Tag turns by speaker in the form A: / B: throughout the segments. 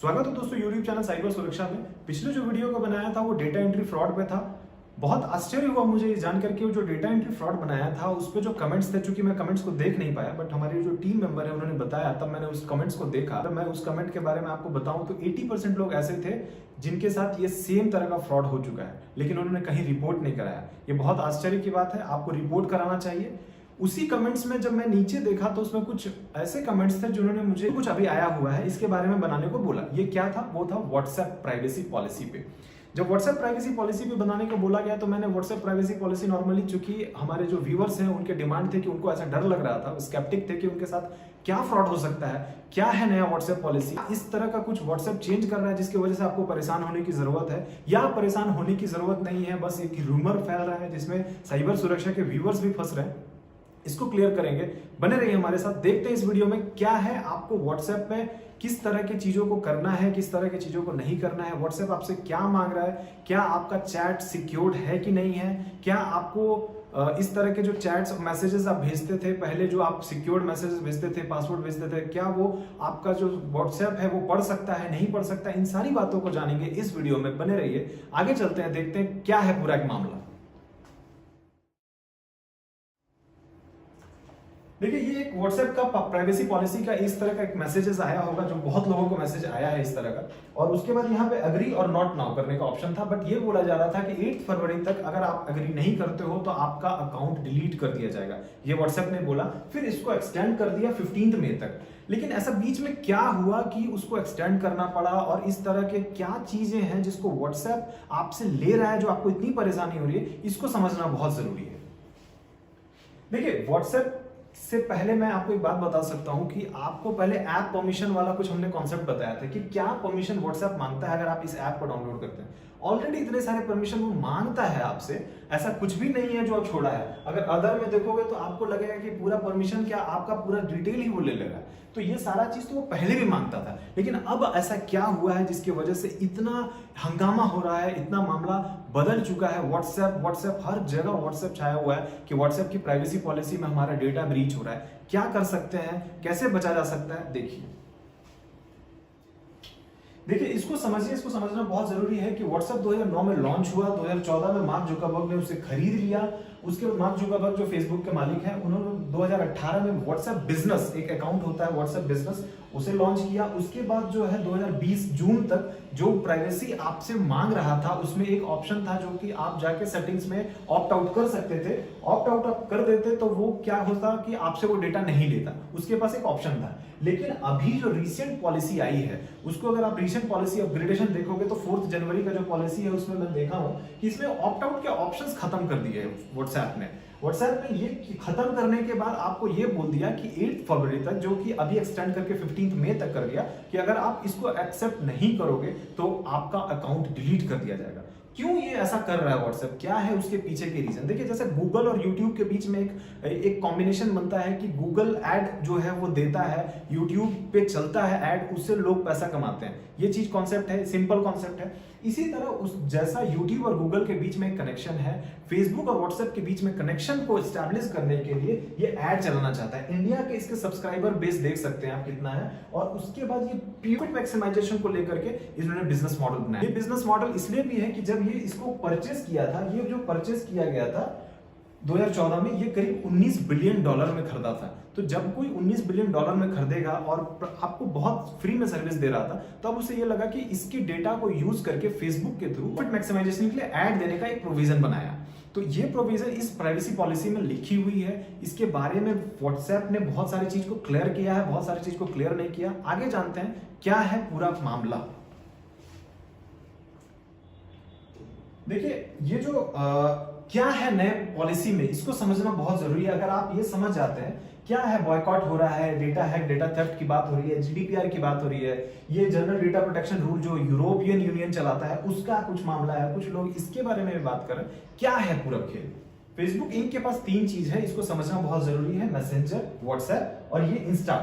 A: स्वागत है दोस्तों यूट्यूब चैनल साइबर सुरक्षा में। पिछले जो वीडियो को बनाया था वो डेटा एंट्री फ्रॉड पे था। बहुत आश्चर्य हुआ मुझे ये जानकर के जो डेटा एंट्री फ्रॉड बनाया था उस पे जो कमेंट्स थे, चूंकि मैं कमेंट्स को देख नहीं पाया, बट हमारे जो टीम मेंबर है उन्होंने बताया, तब मैंने उस कमेंट्स को देखा। मैं उस कमेंट के बारे में आपको बताऊं तो 80% लोग ऐसे थे जिनके साथ ये सेम तरह का फ्रॉड हो चुका है, लेकिन उन्होंने कहीं रिपोर्ट नहीं कराया। ये बहुत आश्चर्य की बात है, आपको रिपोर्ट कराना चाहिए। उसी कमेंट्स में जब मैं नीचे देखा तो उसमें कुछ ऐसे कमेंट्स थे जिन्होंने मुझे कुछ अभी आया हुआ है इसके बारे में बनाने को बोला। ये क्या था? वो था व्हाट्सएप प्राइवेसी पॉलिसी पे। जब व्हाट्सएप प्राइवेसी पॉलिसी पे बनाने को बोला गया तो मैंने व्हाट्सएप प्राइवेसी पॉलिसी नॉर्मली, चूंकि हमारे जो व्यूअर्स हैं उनके डिमांड थे कि उनको ऐसा डर लग रहा था, स्केप्टिक थे कि उनके साथ क्या फ्रॉड हो सकता है, क्या है नया व्हाट्सएप पॉलिसी, इस तरह का कुछ व्हाट्सएप चेंज कर रहा है जिसकी वजह से आपको परेशान होने की जरूरत है, या परेशान होने की जरूरत नहीं है, बस एक रूमर फैल रहा है जिसमें साइबर सुरक्षा के व्यूअर्स भी फंस रहे हैं। इसको क्लियर करेंगे, बने रहिए हमारे साथ। देखते हैं इस वीडियो में क्या है, आपको व्हाट्सएप पे किस तरह की चीजों को करना है, किस तरह की चीजों को नहीं करना है, व्हाट्सएप आपसे क्या मांग रहा है, क्या आपका चैट सिक्योर्ड है कि नहीं है, क्या आपको इस तरह के जो चैट्स और मैसेजेस आप भेजते थे पहले, जो आप सिक्योर्ड मैसेजेस भेजते थे, पासवर्ड भेजते थे, क्या वो आपका जो व्हाट्सएप है वो पढ़ सकता है, नहीं पढ़ सकता। इन सारी बातों को जानेंगे इस वीडियो में, बने रहिए। आगे चलते हैं, देखते हैं क्या है पूरा एक मामला। देखिए, ये एक व्हाट्सएप का प्राइवेसी पॉलिसी का इस तरह का एक मैसेजेस आया होगा, जो बहुत लोगों को मैसेज आया है इस तरह का, और उसके बाद यहाँ पे अग्री और नॉट नाउ करने का ऑप्शन था। बट ये बोला जा रहा था कि 8 फरवरी तक अगर आप अग्री नहीं करते हो तो आपका अकाउंट डिलीट कर दिया जाएगा, ये व्हाट्सएप ने बोला। फिर इसको एक्सटेंड कर दिया 15 मई तक। लेकिन ऐसा बीच में क्या हुआ कि उसको एक्सटेंड करना पड़ा, और इस तरह के क्या चीजें हैं जिसको व्हाट्सएप आपसे ले रहा है, जो आपको इतनी परेशानी हो रही है, इसको समझना बहुत जरूरी है। देखिए, व्हाट्सएप से पहले मैं आपको एक बात बता सकता हूं कि आपको पहले ऐप परमिशन वाला कुछ हमने कॉन्सेप्ट बताया था कि क्या परमिशन व्हाट्सएप मांगता है अगर आप इस ऐप को डाउनलोड करते हैं। ऑलरेडी इतने सारे परमिशन वो मांगता है आपसे, ऐसा कुछ भी नहीं है जो आप छोड़ा है। अगर अदर में देखोगे तो आपको लगेगा कि पूरा परमिशन क्या, आपका पूरा डिटेल ही वो ले लेगा। तो ये सारा चीज तो वो पहले भी मांगता था, लेकिन अब ऐसा क्या हुआ है जिसकी वजह से इतना हंगामा हो रहा है, इतना मामला बदल चुका है। व्हाट्सएप हर जगह व्हाट्सएप छाया हुआ है कि व्हाट्सएप की प्राइवेसी पॉलिसी में हमारा डेटा ब्रीच हो रहा है। क्या कर सकते हैं, कैसे बचा जा सकता है, देखिए इसको समझिए। इसको समझना बहुत जरूरी है कि व्हाट्सएप 2009 में लॉन्च हुआ, 2014 में मार्क जुकरबर्ग ने उसे खरीद लिया। उसके बाद मार्क जुकरबर्ग जो फेसबुक के मालिक हैं, उन्होंने 2018 में व्हाट्सएप बिजनेस, एक अकाउंट होता है व्हाट्सएप बिजनेस, उसे लॉन्च किया। उसके बाद जो है 2020 जून तक जो प्राइवेसी आपसे मांग रहा था उसमें एक ऑप्शन था जो कि आप जाके सेटिंग्स में ऑप्ट आउट कर सकते थे। ऑप्ट आउट आप कर देते तो वो क्या होता कि आपसे वो डेटा नहीं लेता, उसके पास एक ऑप्शन था। लेकिन अभी जो रिसेंट पॉलिसी आई है उसको अगर आप रिसेंट पॉलिसी अपग्रेडेशन देखोगे तो 4 जनवरी का जो पॉलिसी है उसमें मैं देखा हूं कि इसमें ऑप्ट आउट के ऑप्शंस खत्म कर दिए हैं व्हाट्सएप ने ये खत्म करने के बाद आपको ये बोल दिया कि 8 फरवरी तक, जो कि अभी एक्सटेंड करके 15 मई तक कर दिया, कि अगर आप इसको एक्सेप्ट नहीं करोगे तो आपका अकाउंट डिलीट कर दिया जाएगा। क्यों ये ऐसा कर रहा है व्हाट्सएप, क्या है उसके पीछे के रीजन? देखिए, जैसे गूगल और यूट्यूब के बीच में एक कॉम्बिनेशन बनता है कि गूगल ऐड जो है वो देता है, यूट्यूब पे चलता है ऐड, उससे लोग पैसा कमाते हैं। ये चीज कॉन्सेप्ट है, सिंपल कॉन्सेप्ट है। इसी तरह उस जैसा यूट्यूब और गूगल के बीच में एक कनेक्शन है, फेसबुक और व्हाट्सएप के बीच में कनेक्शन को एस्टैब्लिश करने के लिए ये ऐड चलाना चाहता है। इंडिया के इसके सब्सक्राइबर बेस देख सकते हैं आप कितना है, और उसके बाद ये पीरियड मैक्सिमाइजेशन को लेकर के इन्होंने बिजनेस मॉडल बनाया। ये बिजनेस मॉडल इसलिए भी है कि जब ये इसको परचेस किया था, ये जो परचेस किया गया था 2014 में, ये करीब 19 बिलियन डॉलर में खरीदा था। तो जब कोई 19 बिलियन डॉलर में खरीदेगा और आपको बहुत फ्री में सर्विस दे रहा था, तब उसे ये लगा कि इसके डेटा को यूज करके फेसबुक के थ्रू प्रॉफिट मैक्सिमाइजेशन के लिए ऐड देने का एक प्रोविजन बनाया। तो ये प्रोविजन इस प्राइवेसी पॉलिसी में लिखी हुई है। इसके बारे में व्हाट्सएप ने बहुत सारी चीज को क्लियर किया है, बहुत सारी चीज को क्लियर नहीं किया। आगे जानते हैं क्या है पूरा मामला। देखिए, ये जो क्या है नए पॉलिसी में, इसको समझना बहुत जरूरी है। अगर आप ये समझ जाते हैं क्या है, बॉयकॉट हो रहा है, डेटा हैक, डेटा थेफ्ट की बात हो रही है, जीडीपीआर की बात हो रही है, ये जनरल डेटा प्रोटेक्शन रूल जो यूरोपियन यूनियन चलाता है उसका कुछ मामला है, कुछ लोग इसके बारे में बात करें, क्या है पूरा खेल। फेसबुक इंक के पास 3 चीज है, इसको समझना बहुत जरूरी है, मैसेंजर, व्हाट्सएप और ये इंस्टा।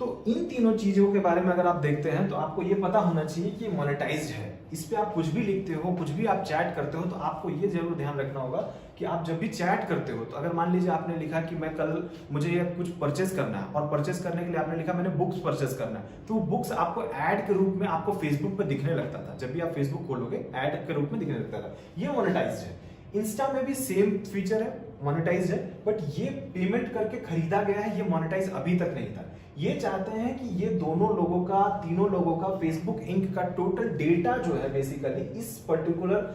A: तो इन तीनों चीजों के बारे में अगर आप देखते हैं तो आपको ये पता होना चाहिए कि मोनेटाइज्ड है। इस पे आप कुछ भी लिखते हो, कुछ भी आप चैट करते हो, तो आपको ये जरूर ध्यान रखना होगा कि आप जब भी चैट करते हो, तो अगर मान लीजिए आपने लिखा कि मैं कल मुझे ये कुछ परचेस करना है, और परचेस करने के लिए आपने लिखा मैंने बुक्स परचेस करना है, तो वो बुक्स आपको ऐड के रूप में आपको फेसबुक पे दिखने लगता था। जब भी आप फेसबुक खोलोगे ऐड के रूप में दिखने लगता था। ये मोनेटाइज्ड है। इंस्टा में भी सेम फीचर है, मोनेटाइज्ड है, बट ये पेमेंट करके खरीदा गया है, ये मोनेटाइज अभी तक नहीं था। ये चाहते हैं कि ये दोनों लोगों का, तीनों लोगों का, फेसबुक इंक का टोटल डेटा जो है बेसिकली इस पर्टिकुलर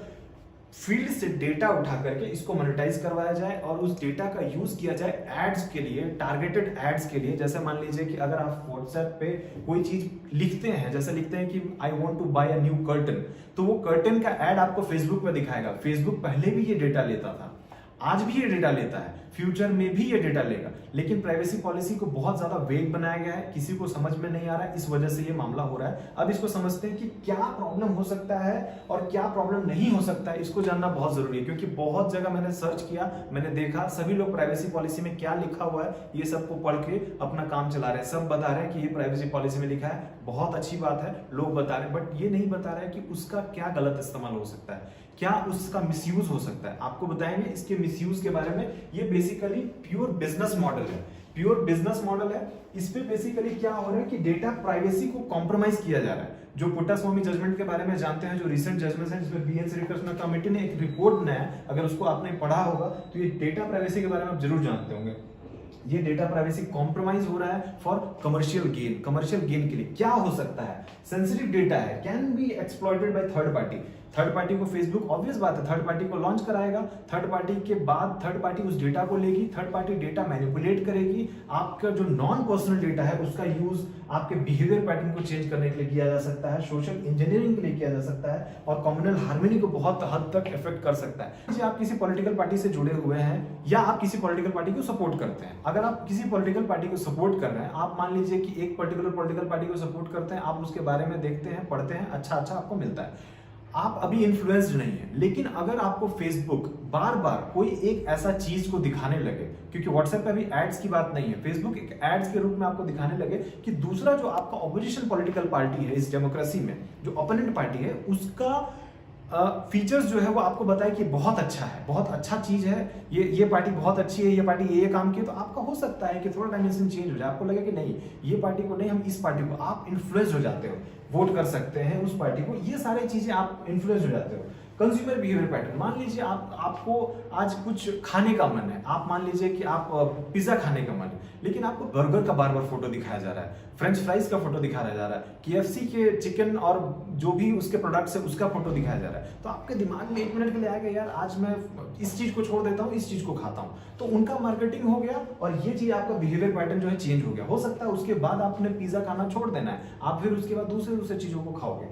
A: फील्ड से डेटा उठा करके इसको मोनेटाइज करवाया जाए और उस डेटा का यूज किया जाए एड्स के लिए, टारगेटेड एड्स के लिए। जैसे मान लीजिए कि अगर आप व्हाट्सएप पे कोई चीज लिखते हैं, जैसे लिखते हैं कि I want to buy a new curtain, तो वो कर्टन का एड आपको फेसबुक पे दिखाएगा। फेसबुक पहले भी ये डेटा लेता था, आज भी ये डेटा लेता है, फ्यूचर में भी ये डेटा लेगा, लेकिन प्राइवेसी पॉलिसी को बहुत ज्यादा वेग बनाया गया है, किसी को समझ में नहीं आ रहा है, इस वजह से ये मामला हो रहा है। अब इसको समझते हैं कि क्या प्रॉब्लम हो सकता है और क्या प्रॉब्लम नहीं हो सकता है, इसको जानना बहुत जरूरी है। क्योंकि बहुत जगह मैंने सर्च किया, मैंने देखा सभी लोग प्राइवेसी पॉलिसी में क्या लिखा हुआ है ये सबको पढ़ के अपना काम चला रहे हैं। सब बता रहे हैं कि ये प्राइवेसी पॉलिसी में लिखा है, बहुत अच्छी बात है, लोग बता रहे हैं, बट ये नहीं बता रहे हैं कि उसका क्या गलत इस्तेमाल हो सकता है, क्या उसका मिसयूज हो सकता है। आपको बताएंगे इसके मिसयूज के बारे में। ये बेसिकली प्योर बिजनेस मॉडल है, प्योर बिजनेस मॉडल है। इस पे बेसिकली क्या हो रहा है कि डेटा प्राइवेसी को कॉम्प्रोमाइज किया जा रहा है। जो पुट्टास्वामी जजमेंट के बारे में जानते हैं, जो रिसेंट जजमेंट है, जिसमें बीएन श्रीकृष्ण कमेटी ने एक रिपोर्ट बनाया है, अगर उसको आपने पढ़ा होगा तो ये डेटा प्राइवेसी के बारे में आप जरूर जानते होंगे। ये डेटा प्राइवेसी कॉम्प्रोमाइज हो रहा है for commercial gain. Commercial gain के लिए क्या हो सकता है? सेंसिटिव डेटा है, can be exploited by third party. Third party को फेसबुक, ऑब्वियस बात है, थर्ड पार्टी को लॉन्च कराएगा, थर्ड पार्टी के बाद थर्ड पार्टी उस डेटा को लेगी, थर्ड पार्टी डेटा मैनिपुलेट करेगी, आपका जो नॉन पर्सनल डेटा है उसका यूज आपके बिहेवियर पैटर्न को चेंज करने के लिए किया जा सकता है, सोशल इंजीनियरिंग के लिए किया जा सकता है, और कम्युनल हार्मनी को बहुत हद तक इफेक्ट कर सकता है। आप किसी पॉलिटिकल पार्टी से जुड़े हुए हैं या आप किसी पॉलिटिकल पार्टी को सपोर्ट करते हैं, अगर आप किसी पॉलिटिकल पार्टी को सपोर्ट कर रहे हैं, आप मान लीजिए कि एक पर्टिकुलर पॉलिटिकल पार्टी को सपोर्ट करते हैं, आप उसके बारे में देखते हैं, पढ़ते हैं, अच्छा अच्छा आपको मिलता है, आप अभी इन्फ्लुएंस्ड नहीं है। लेकिन अगर आपको फेसबुक बार बार कोई एक ऐसा चीज को दिखाने लगे, क्योंकि व्हाट्सएप पे अभी एड्स की बात नहीं है, फेसबुक एक एड्स के रूप में आपको दिखाने लगे कि दूसरा जो आपका ऑपोजिशन पॉलिटिकल पार्टी है इस डेमोक्रेसी में, जो ओपोनेंट पार्टी है, उसका फीचर्स जो है वो आपको बताए कि बहुत अच्छा है, बहुत अच्छा चीज है, ये पार्टी बहुत अच्छी है, ये पार्टी ये काम की है, तो आपका हो सकता है कि थोड़ा डायमेंशन चेंज हो जाए, आपको लगे कि नहीं ये पार्टी को नहीं, हम इस पार्टी को, आप इन्फ्लुएंस हो जाते हो, वोट कर सकते हैं उस पार्टी को, ये सारी चीजें आप इन्फ्लुएंस हो जाते हो। कंज्यूमर बिहेवियर पैटर्न, मान लीजिए आपको आज कुछ खाने का मन है, आप मान लीजिए कि आप पिज्जा खाने का मन है, लेकिन आपको बर्गर का बार बार फोटो दिखाया जा रहा है, फ्रेंच फ्राइज का फोटो दिखाया जा रहा है, केएफसी के चिकन और जो भी उसके प्रोडक्ट्स है उसका फोटो दिखाया जा रहा है, तो आपके दिमाग में 1 मिनट के लिए आएगा यार आज मैं इस चीज को छोड़ देता हूँ, इस चीज को खाता हूँ, तो उनका मार्केटिंग हो गया और ये चीज आपका बिहेवियर पैटर्न जो है चेंज हो गया। हो सकता है उसके बाद आपने पिज्जा खाना छोड़ देना है, आप फिर उसके बाद दूसरे चीजों को खाओगे।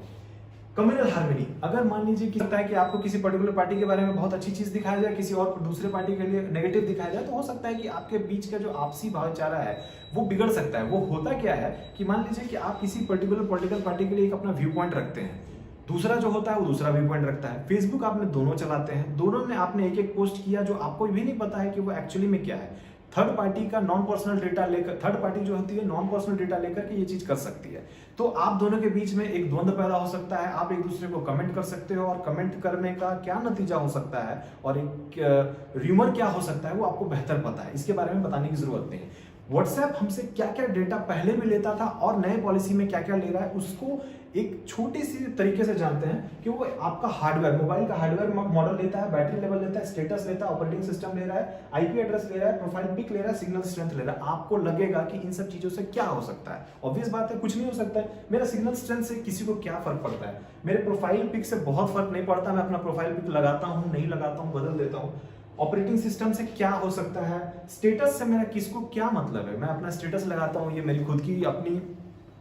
A: कम्युनल हार्मनी, अगर मान लीजिए कि लगता है कि आपको किसी पर्टिकुलर पार्टी के बारे में बहुत अच्छी चीज दिखाया जाए, किसी और दूसरे पार्टी के लिए नेगेटिव दिखाया जाए, तो हो सकता है कि आपके बीच का जो आपसी भाईचारा है वो बिगड़ सकता है। वो होता क्या है कि मान लीजिए कि आप किसी पर्टिकुलर पॉलिटिकल पार्टी के लिए एक अपना व्यू पॉइंट रखते हैं, दूसरा जो होता है वो दूसरा व्यू पॉइंट रखता है। फेसबुक आपने दोनों चलाते हैं, दोनों ने आपने एक पोस्ट किया जो आपको भी नहीं पता है कि वो एक्चुअली में क्या है। थर्ड पार्टी का नॉन पर्सनल डेटा लेकर, थर्ड पार्टी जो होती है नॉन पर्सनल डेटा लेकर के ये चीज कर सकती है, तो आप दोनों के बीच में एक द्वंद्व पैदा हो सकता है, आप एक दूसरे को कमेंट कर सकते हो, और कमेंट करने का क्या नतीजा हो सकता है और एक र्यूमर क्या हो सकता है वो आपको बेहतर पता है, इसके बारे में बताने की जरूरत नहीं है। व्हाट्सएप हमसे क्या क्या डेटा पहले भी लेता था और नए पॉलिसी में क्या क्या ले रहा है उसको एक छोटी सी तरीके से जानते हैं कि वो आपका हार्डवेयर, मोबाइल का हार्डवेयर मॉडल लेता है, बैटरी लेवल लेता है, स्टेटस लेता है, ऑपरेटिंग सिस्टम ले रहा है, आईपी एड्रेस ले रहा है, प्रोफाइल पिक ले रहा है, सिग्नल स्ट्रेंथ ले रहा है। आपको लगेगा कि इन सब चीजों से क्या हो सकता है, ऑब्वियस बात है कुछ नहीं हो सकता है। मेरा सिग्नल स्ट्रेंथ से किसी को क्या फर्क पड़ता है, मेरे प्रोफाइल पिक से बहुत फर्क नहीं पड़ता, मैं अपना प्रोफाइल पिक लगाता हूँ, नहीं लगाता हूँ, बदल देता हूँ। ऑपरेटिंग सिस्टम से क्या हो सकता है, स्टेटस से मेरा किसको क्या मतलब है, मैं अपना स्टेटस लगाता हूँ, ये मेरी खुद की अपनी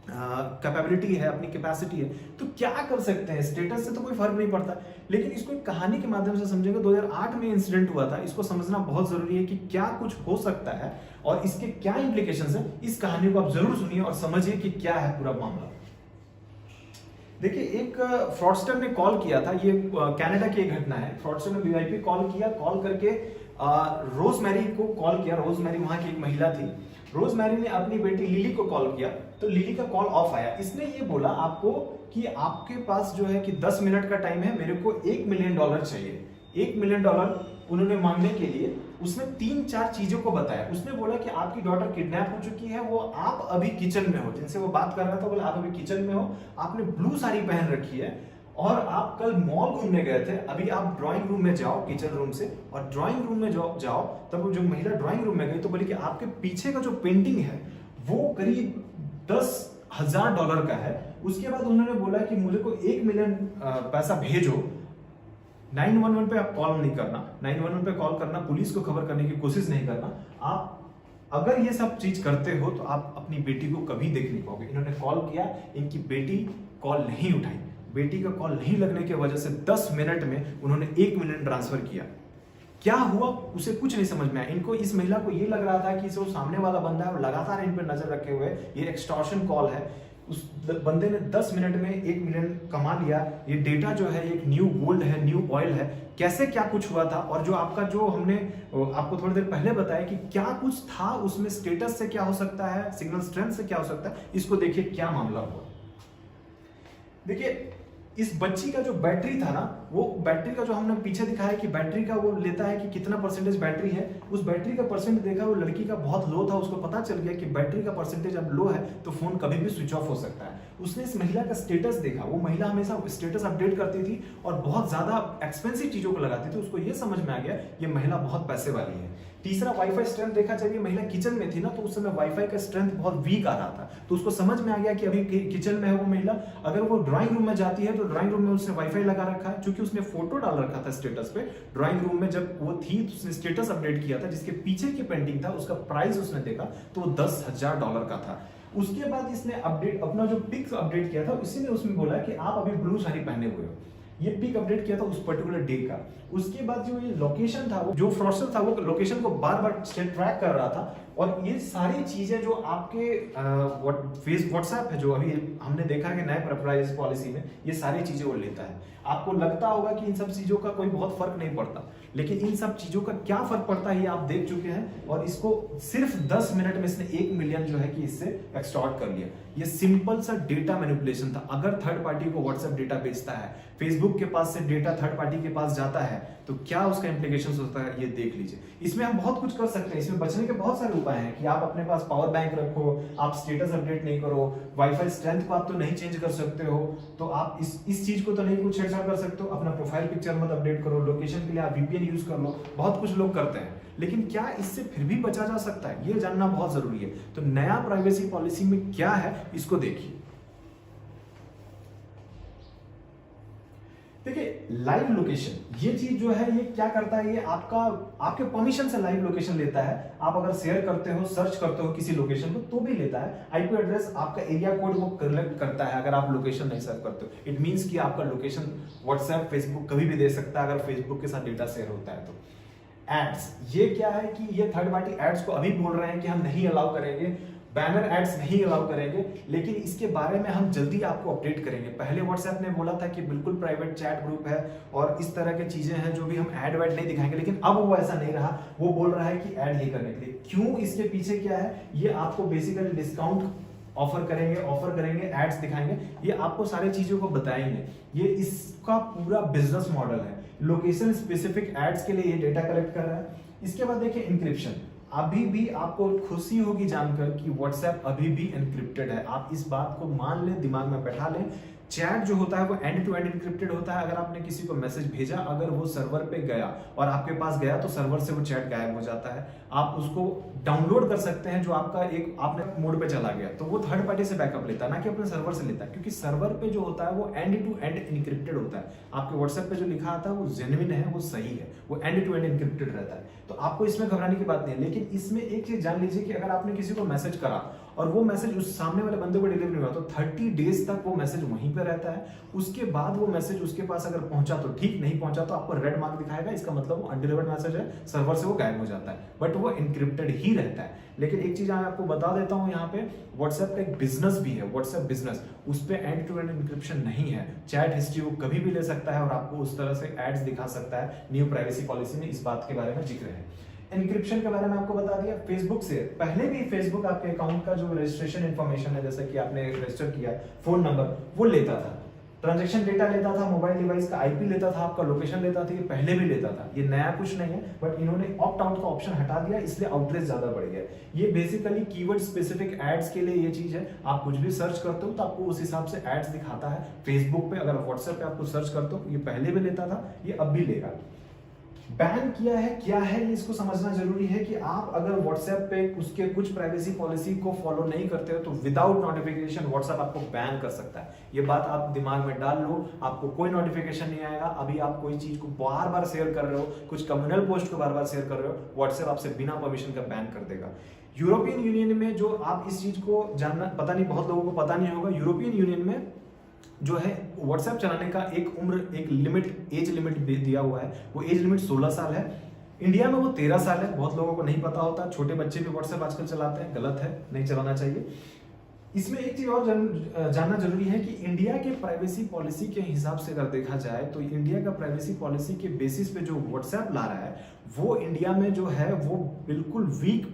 A: कैपेबिलिटी है, अपनी कैपेसिटी है, तो क्या कर सकते हैं, स्टेटस से तो कोई फर्क नहीं पड़ता। लेकिन इसको एक कहानी के माध्यम से समझेंगे। 2008 में इंसिडेंट हुआ था, इसको समझना बहुत जरूरी है कि क्या कुछ हो सकता है और इसके क्या इंप्लीकेशंस है। इस कहानी को आप जरूर सुनिए और समझिए कि क्या है पूरा मामला। देखिए, एक फ्रॉडस्टर ने कॉल किया था, ये कनाडा की एक घटना है। फ्रॉडस्टर ने वीआईपी कॉल किया, कॉल करके रोजमेरी को कॉल किया। रोजमेरी वहां की एक महिला थी, रोजमेरी ने अपनी बेटी लिली को कॉल किया तो लिली का कॉल ऑफ आया। इसने ये बोला आपको कि आपके पास जो है कि 10 मिनट का टाइम है, मेरे को $1 मिलियन चाहिए। $1 मिलियन उन्होंने मांगने के लिए उसने 3-4 चीजों को बताया। उसने बोला कि आपकी डॉटर किडनैप हो चुकी है, वो आप अभी किचन में हो, जिनसे वो बात कर रहा था बोला आप अभी किचन में हो, आपने ब्लू साड़ी पहन रखी है और आप कल मॉल घूमने गए थे, अभी आप ड्राइंग रूम में जाओ किचन रूम से, और ड्राइंग रूम में जाओ तब जो महिला ड्राइंग रूम में गई तो बोली कि आपके पीछे का जो पेंटिंग है वो करीब $10,000 का है। उसके बाद उन्होंने बोला कि मुझे को 1 मिलियन पैसा भेजो। 911 पे आप कॉल नहीं करना, 911 पे कॉल करना, पुलिस को खबर करने की कोशिश नहीं करना। आप अगर ये सब चीज करते हो तो आप अपनी बेटी को कभी देख नहीं पाओगे। इन्होंने कॉल किया, इनकी बेटी कॉल नहीं उठाई, बेटी का कॉल नहीं लगने की वजह से 10 मिनट में उन्होंने 1 मिलियन ट्रांसफर किया। क्या हुआ उसे कुछ नहीं समझ में आया। इनको, इस महिला को ये लग रहा था कि जो सामने वाला बंदा है वो लगातार इन पर नजर रखे हुए, ये एक्सटॉर्शन कॉल है। उस बंदे ने 10 मिनट में 1 मिलियन कमा लिया। ये डेटा जो है एक न्यू गोल्ड है, न्यू ऑयल है। कैसे क्या कुछ हुआ था, और जो आपका जो हमने आपको थोड़ी देर पहले बताया कि क्या कुछ था उसमें, स्टेटस से क्या हो सकता है, सिग्नल स्ट्रेंथ से क्या हो सकता है, इसको देखिए क्या मामला हुआ। देखिए इस बच्ची का जो बैटरी था ना, वो बैटरी का जो हमने पीछे दिखाया कि बैटरी का वो लेता है कि कितना परसेंटेज बैटरी है, उस बैटरी का परसेंट देखा वो लड़की का बहुत लो था। उसको पता चल गया कि बैटरी का परसेंटेज अब लो है तो फोन कभी भी स्विच ऑफ हो सकता है। उसने इस महिला का स्टेटस देखा, वो महिला हमेशा स्टेटस अपडेट करती थी और बहुत ज्यादा एक्सपेंसिव चीजों को लगाती थी। उसको ये समझ में आ गया ये महिला बहुत पैसे वाली है। तीसरा, वाईफाई स्ट्रेंथ देखा, जब ये महिला किचन में थी ना तो उस समय वाईफाई का स्ट्रेंथ बहुत वीक आ रहा था, तो उसको समझ में आ गया कि अभी किचन में है वो महिला। अगर वो ड्राइंग रूम में जाती है तो ड्राइंग रूम में उसने वाईफाई लगा रखा है, क्योंकि उसने फोटो डाल रखा था स्टेटस पे। ड्राइंग रूम में जब वो थी तो उसने स्टेटस अपडेट किया था, जिसके पीछे की पेंटिंग था उसका प्राइस उसने देखा तो वो $10,000 का था। उसके बाद इसने अपडेट, अपना जो पिक अपडेट किया था इसी ने उसमें बोला कि आप अभी ब्लू साड़ी पहने हुए हो। ये पिक अपडेट किया था उस पर्टिकुलर डे का। उसके बाद जो ये लोकेशन था, वो जो फ्रॉडस्टर था वो लोकेशन को बार बार ट्रैक कर रहा था, और ये सारी चीजें जो आपके व्हाट्सएप है, जो अभी हमने देखा है कि नए प्राइवेसी पॉलिसी में ये सारी चीजें वो लेता है। आपको लगता होगा कि इन सब चीजों का कोई बहुत फर्क नहीं पड़ता, लेकिन इन सब चीजों का क्या फर्क पड़ता है ये आप देख चुके हैं। और इसको सिर्फ 10 मिनट में इसने 1 मिलियन जो है कि इससे एक्सटॉर्ट कर लिया। ये सिंपल सा डेटा मैनिपुलेशन था। अगर थर्ड पार्टी को व्हाट्सएप डेटा बेचता है, फेसबुक के पास से डेटा थर्ड पार्टी के पास जाता है, तो क्या उसका इंप्लीकेशन होता है ये देख लीजिए। इसमें हम बहुत कुछ कर सकते हैं, इसमें बचने के बहुत सारे उपाय हैं कि आप अपने पास पावर बैंक रखो, आप स्टेटस अपडेट नहीं करो, वाईफाई स्ट्रेंथ को आप तो नहीं चेंज कर सकते हो, तो आप इस चीज को तो नहीं कुछ छेड़छाड़ कर सकते हो। अपना प्रोफाइल पिक्चर मत अपडेट करो, लोकेशन के लिए आप VPN यूज कर लो, बहुत कुछ लोग करते हैं। लेकिन क्या इससे फिर भी बचा जा सकता है, ये जानना बहुत जरूरी है। तो नया प्राइवेसी पॉलिसी में क्या है इसको देखिए। देखिए लाइव लोकेशन, ये चीज जो है ये क्या करता है, ये आपके परमिशन से लाइव लोकेशन लेता है। आप अगर शेयर करते हो, सर्च करते हो किसी लोकेशन को तो भी लेता है। IP एड्रेस, आपका एरिया कोड वो कलेक्ट करता है अगर आप लोकेशन नहीं सर्च करते हो। इट मींस कि आपका लोकेशन व्हाट्सएप, फेसबुक कभी भी दे सकता है अगर फेसबुक के साथ डेटा शेयर होता है तो। एड्स, ये क्या है कि ये थर्ड पार्टी एड्स को अभी बोल रहे हैं कि हम नहीं अलाउ करेंगे, बैनर एड्स नहीं अलाउ करेंगे, लेकिन इसके बारे में हम जल्दी आपको अपडेट करेंगे। पहले व्हाट्सएप ने बोला था कि बिल्कुल प्राइवेट चैट ग्रुप है और इस तरह की चीजें हैं जो भी हम ऐड वैड नहीं दिखाएंगे, लेकिन अब वो ऐसा नहीं रहा। वो बोल रहा है कि ऐड ही करने के लिए। क्यों, इसके पीछे क्या है, ये आपको बेसिकली डिस्काउंट ऑफर करेंगे, एड्स दिखाएंगे, ये आपको सारी चीजों को बताएंगे। ये इसका पूरा बिजनेस मॉडल है। लोकेशन स्पेसिफिक एड्स के लिए ये डेटा कलेक्ट कर रहा है। इसके बाद देखिए इंक्रिप्शन। अभी भी आपको खुशी होगी जानकर कि व्हाट्सएप अभी भी एनक्रिप्टेड है। आप इस बात को मान लें, दिमाग में बैठा लें। चैट जो होता है वो एंड टू एंड एन्क्रिप्टेड होता है। अगर आपने किसी को मैसेज भेजा, अगर वो सर्वर पे गया और आपके पास गया तो सर्वर से वो चैट गायब हो जाता है। आप उसको डाउनलोड कर सकते हैं, जो आपका एक आपने मोड पे चला गया तो वो थर्ड पार्टी से बैकअप लेता है, ना कि अपने सर्वर से लेता है, क्योंकि सर्वर पे जो होता है वो एंड टू एंड एन्क्रिप्टेड होता है। आपके व्हाट्सएप पे जो लिखा आता है वो जेन्युइन है, वो सही है, वो एंड टू एंड एन्क्रिप्टेड रहता है। तो आपको इसमें घबराने की बात नहीं है। लेकिन इसमें एक चीज जान लीजिए कि अगर आपने किसी को मैसेज करा और वो मैसेज उस सामने वाले बंदे को डिलीवर हुआ तो 30 डेज तक वो मैसेज वहीं पे रहता है। उसके बाद वो मैसेज उसके पास अगर पहुंचा तो ठीक, नहीं पहुंचा तो आपको रेड मार्क दिखाएगा। इसका मतलब वो अनडिलीवर्ड मैसेज है, सर्वर से वो गायब हो जाता है, बट वो एन्क्रिप्टेड ही रहता है। लेकिन एक चीज मैं आपको बता देता हूं, यहाँ पे व्हाट्सएप का एक बिजनेस भी है, व्हाट्सएप बिजनेस, उस पे एंड टू एंड एन्क्रिप्शन नहीं है। चैट हिस्ट्री वो कभी भी ले सकता है और आपको उस तरह से एड्स दिखा सकता है। न्यू प्राइवेसी पॉलिसी में इस बात के बारे में जिक्र है। एनक्रिप्शन के बारे में आपको बता दिया। फेसबुक से पहले भी फेसबुक आपके अकाउंट का जो रजिस्ट्रेशन इन्फॉर्मेशन है, जैसे कि आपने रजिस्टर किया, फोन नंबर वो लेता था, ट्रांजैक्शन डेटा लेता था, मोबाइल डिवाइस का आईपी लेता था, आपका लोकेशन लेता था, ये पहले भी लेता था, ये नया कुछ नहीं है। बट इन्होंने ऑप्ट आउट का ऑप्शन हटा दिया, इसलिए आउटरीच ज्यादा बढ़ गया। ये बेसिकली कीवर्ड स्पेसिफिक एड्स के लिए ये चीज है। आप कुछ भी सर्च करते हो तो आपको उस हिसाब से एड्स दिखाता है फेसबुक पे। अगर व्हाट्सएप पे आपको सर्च करते हो, ये पहले भी लेता था, ये अब भी लेगा। बैन किया है, क्या है ये इसको समझना जरूरी है कि आप अगर व्हाट्सएप पे उसके कुछ प्राइवेसी पॉलिसी को फॉलो नहीं करते हो तो विदाउट नोटिफिकेशन व्हाट्सएप आपको बैन कर सकता है। ये बात आप दिमाग में डाल लो, आपको कोई नोटिफिकेशन नहीं आएगा। अभी आप कोई चीज को बार बार शेयर कर रहे हो, कुछ कम्युनल पोस्ट को बार बार शेयर कर रहे हो, व्हाट्सएप आपसे बिना परमिशन का बैन कर देगा। यूरोपियन यूनियन में जो आप इस चीज को जानना, पता नहीं, बहुत लोगों को पता नहीं होगा, यूरोपियन यूनियन में जो है व्हाट्सएप चलाने का एक उम्र, एक लिमिट, एज लिमिट दिया हुआ है। वो एज लिमिट 16 साल है। इंडिया में वो 13 साल है। बहुत लोगों को नहीं पता होता, छोटे बच्चे भी व्हाट्सएप आजकल चलाते हैं, गलत है, नहीं चलाना चाहिए। इसमें एक चीज और जानना जरूरी है कि इंडिया के प्राइवेसी पॉलिसी के हिसाब से अगर देखा जाए तो इंडिया का प्राइवेसी पॉलिसी के बेसिस पे जो व्हाट्सएप ला रहा है वो इंडिया में जो है वो बिल्कुल वीक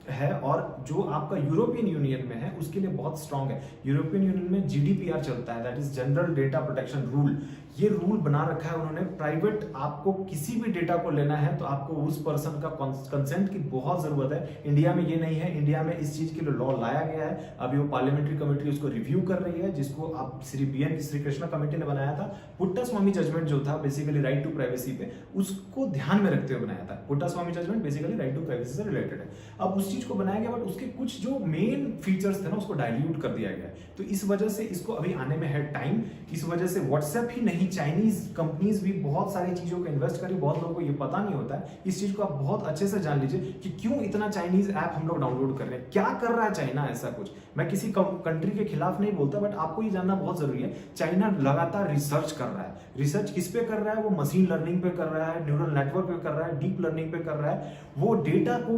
A: है, और जो आपका यूरोपियन यूनियन में है उसके लिए बहुत स्ट्रांग है। यूरोपियन यूनियन में जीडीपीआर चलता है, that is general data protection rule. ये रूल बना रखा है उन्होंने। प्राइवेट आपको किसी भी डेटा को लेना है तो आपको उस पर्सन का कंसेंट की बहुत जरूरत है। इंडिया में ये नहीं है। इंडिया में इस चीज के लिए लॉ लाया गया है, अभी वो पार्लियामेंट्री कमेटी उसको रिव्यू कर रही है, जिसको आप श्री कृष्णा कमेटी ने बनाया था। पुट्टास्वामी जजमेंट जो था बेसिकली राइट टू प्राइवेसी पे, उसको ध्यान में रखते हुए बनाया था। Puttaswamy judgment basically right to privacy से रिलेटेड है। अब उस चीज को बनाया गया, बट उसके कुछ जो मेन फीचर्स थे ना उसको डाइल्यूट कर दिया गया। तो इस वजह से इसको अभी आने में है टाइम। इस वजह से व्हाट्सएप ही नहीं, चाइनीज कंपनीज भी बहुत सारी चीजों को इन्वेस्ट करी। बहुत लोगों को ये पता नहीं होता है। इस चीज को आप बहुत अच्छे से जान लीजिए कि क्यों इतना चाइनीज ऐप हम लोग डाउनलोड कर रहे हैं, क्या कर रहा है चाइना ऐसा कुछ। मैं किसी कंट्री के खिलाफ नहीं बोलता, बट आपको ये जानना बहुत जरूरी है। चाइना लगातार रिसर्च कर रहा है। रिसर्च किस पे कर रहा है? वो मशीन लर्निंग पे कर रहा है, न्यूरल नेटवर्क पे कर रहा है, डीप लर्निंग पे कर रहा है। वो डेटा को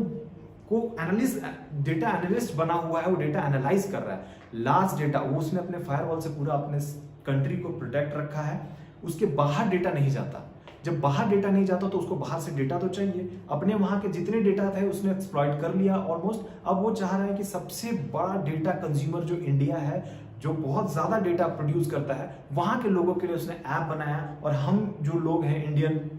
A: डेटा एनालिस्ट बना हुआ है, वो डेटा एनालाइज कर रहा है। लार्ज डेटा वो उसने अपने फायरवॉल से पूरा अपने कंट्री को प्रोटेक्ट रखा है। उसके बाहर डेटा नहीं जाता। जब बाहर डेटा नहीं जाता तो उसको बाहर से डेटा तो चाहिए। अपने वहां के जितने डेटा थे उसने एक्सप्लॉइट कर लिया ऑलमोस्ट। अब वो चाह रहा है कि सबसे बड़ा डेटा कंज्यूमर जो इंडिया है, जो बहुत ज्यादा डेटा प्रोड्यूस करता है, वहां के लोगों के लिए उसने ऐप बनाया। और हम जो लोग हैं इंडियन,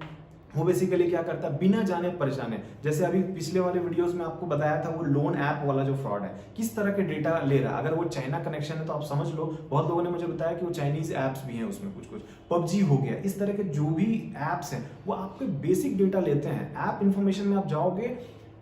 A: वो बेसिकली क्या करता है, बिना जाने परेशाने, जैसे अभी पिछले वाले वीडियोस में आपको बताया था वो लोन ऐप वाला जो फ्रॉड है, किस तरह के डेटा ले रहा है। अगर वो चाइना कनेक्शन है तो आप समझ लो, बहुत लोगों ने मुझे बताया कि वो चाइनीज ऐप्स भी हैं उसमें, कुछ पबजी हो गया, इस तरह के जो भी ऐप्स हैं वो आपके बेसिक डेटा लेते हैं। ऐप इंफॉर्मेशन में आप जाओगे,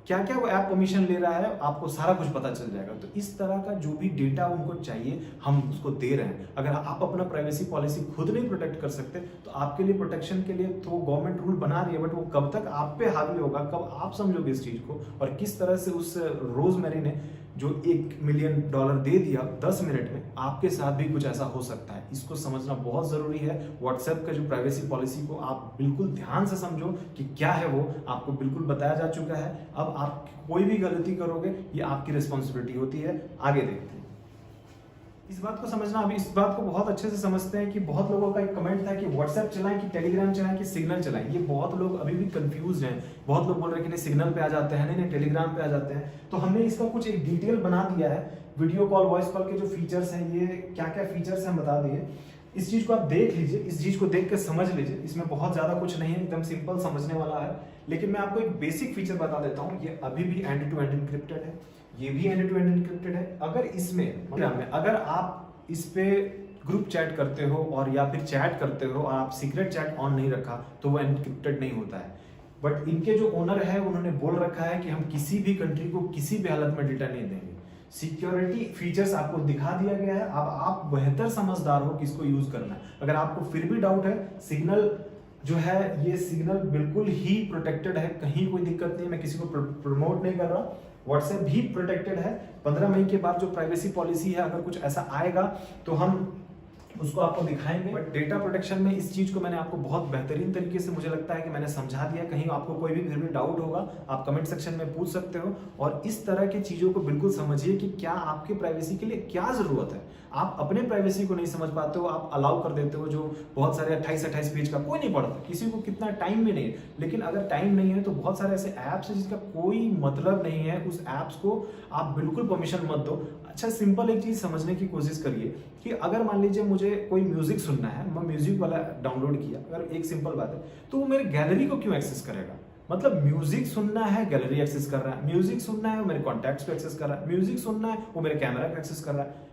A: क्या क्या वो ऐप परमिशन ले रहा है, आपको सारा कुछ पता चल जाएगा। तो इस तरह का जो भी डेटा उनको चाहिए हम उसको दे रहे हैं। अगर आप अपना प्राइवेसी पॉलिसी खुद नहीं प्रोटेक्ट कर सकते तो आपके लिए प्रोटेक्शन के लिए तो गवर्नमेंट रूल बना रही है, बट वो कब तक आप पे हावी होगा, कब आप समझोगे इस चीज को, और किस तरह से उस रोजमेरी ने जो $1 मिलियन दे दिया 10 मिनट में, आपके साथ भी कुछ ऐसा हो सकता है। इसको समझना बहुत जरूरी है। व्हाट्सएप का जो प्राइवेसी पॉलिसी को आप बिल्कुल ध्यान से समझो कि क्या है, वो आपको बिल्कुल बताया जा चुका है। अब आप कोई भी गलती करोगे ये आपकी रिस्पॉन्सिबिलिटी होती है। आगे देखते हैं। इस बात को समझना, अभी इस बात को बहुत अच्छे से समझते हैं कि बहुत लोगों का एक कमेंट था कि व्हाट्सएप चलाएं कि टेलीग्राम चलाएं कि सिग्नल चलाएं। ये बहुत लोग अभी भी कंफ्यूज हैं। बहुत लोग बोल रहे हैं कि नहीं सिग्नल पे आ जाते हैं, नहीं टेलीग्राम पे आ जाते हैं। तो हमने इसका कुछ एक डिटेल बना दिया है। वीडियो कॉल, वॉइस कॉल के जो फीचर्स हैं, ये क्या क्या फीचर्स हैं हम बता दिए। इस चीज को आप देख लीजिए, इस चीज को देख कर समझ लीजिए। इसमें बहुत ज्यादा कुछ नहीं है, एकदम सिंपल समझने वाला है। लेकिन मैं आपको एक बेसिक फीचर बता देता हूँ। ये अभी भी एंड टू एंड एन्क्रिप्टेड है, ये भी एंड टू एंड एन्क्रिप्टेड है। अगर इसमें अगर आप इस पे ग्रुप चैट करते हो और या फिर चैट करते हो और आप सीक्रेट चैट ऑन नहीं रखा तो वो एन्क्रिप्टेड नहीं होता है। बट इनके जो ओनर है उन्होंने बोल रखा है कि हम किसी भी कंट्री को किसी भी हालत में डेटा नहीं देंगे। सिक्योरिटी फीचर्स आपको दिखा दिया गया है। अब आप बेहतर समझदार हो किसको यूज करना है। अगर आपको फिर भी डाउट है, सिग्नल जो है ये सिग्नल बिल्कुल ही प्रोटेक्टेड है, कहीं कोई दिक्कत नहीं। मैं किसी को प्रमोट नहीं कर रहा। व्हाट्सएप भी प्रोटेक्टेड है। 15 मई के बाद जो प्राइवेसी पॉलिसी है, अगर कुछ ऐसा आएगा तो हम उसको आपको दिखाएंगे। बट डेटा प्रोटेक्शन में इस चीज को मैंने आपको बहुत बेहतरीन तरीके से मुझे लगता है कि मैंने समझा दिया। कहीं आपको कोई भी फिर भी डाउट होगा आप कमेंट सेक्शन में पूछ सकते हो, और इस तरह की चीजों को बिल्कुल समझिए कि क्या आपके प्राइवेसी के लिए क्या जरूरत है। आप अपने प्राइवेसी को नहीं समझ पाते हो, आप अलाउ कर देते हो, जो बहुत सारे 28 पेज का कोई नहीं पढ़ता, किसी को कितना टाइम भी नहीं है। लेकिन अगर टाइम नहीं है तो बहुत सारे ऐसे ऐप्स है जिसका कोई मतलब नहीं है, उस ऐप्स को आप बिल्कुल परमिशन मत दो। अच्छा, सिंपल एक चीज समझने की कोशिश करिए कि अगर मान लीजिए मुझे कोई म्यूजिक सुनना है, मैं म्यूजिक वाला डाउनलोड किया, अगर एक सिंपल बात है, तो वो मेरे गैलरी को क्यों एक्सेस करेगा? मतलब म्यूजिक सुनना है, गैलरी एक्सेस कर रहा है, म्यूजिक सुनना है वो मेरे कॉन्टैक्ट्स को एक्सेस कर रहा है, म्यूजिक सुनना है वो मेरे कैमरा को एक्सेस कर रहा है।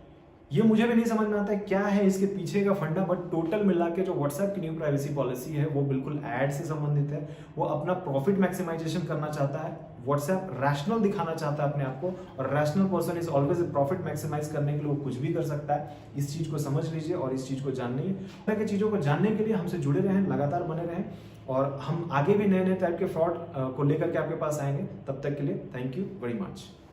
A: ये मुझे भी नहीं समझ में आता है क्या है इसके पीछे का फंडा। बट टोटल मिला के जो व्हाट्सएप की न्यू प्राइवेसी पॉलिसी है वो बिल्कुल एड से संबंधित है। वो अपना प्रॉफिट मैक्सिमाइजेशन करना चाहता है, व्हाट्सएप रैशनल दिखाना चाहता है अपने आप को, और rational person is always profit maximize करने के लिए वो कुछ भी कर सकता है। इस चीज को समझ लीजिए और इस चीज को जाननी है। चीजों को जानने के लिए हमसे जुड़े रहें, लगातार बने रहें, और हम आगे भी नए नए टाइप के फ्रॉड को लेकर के आपके पास आएंगे। तब तक के लिए थैंक यू वेरी मच।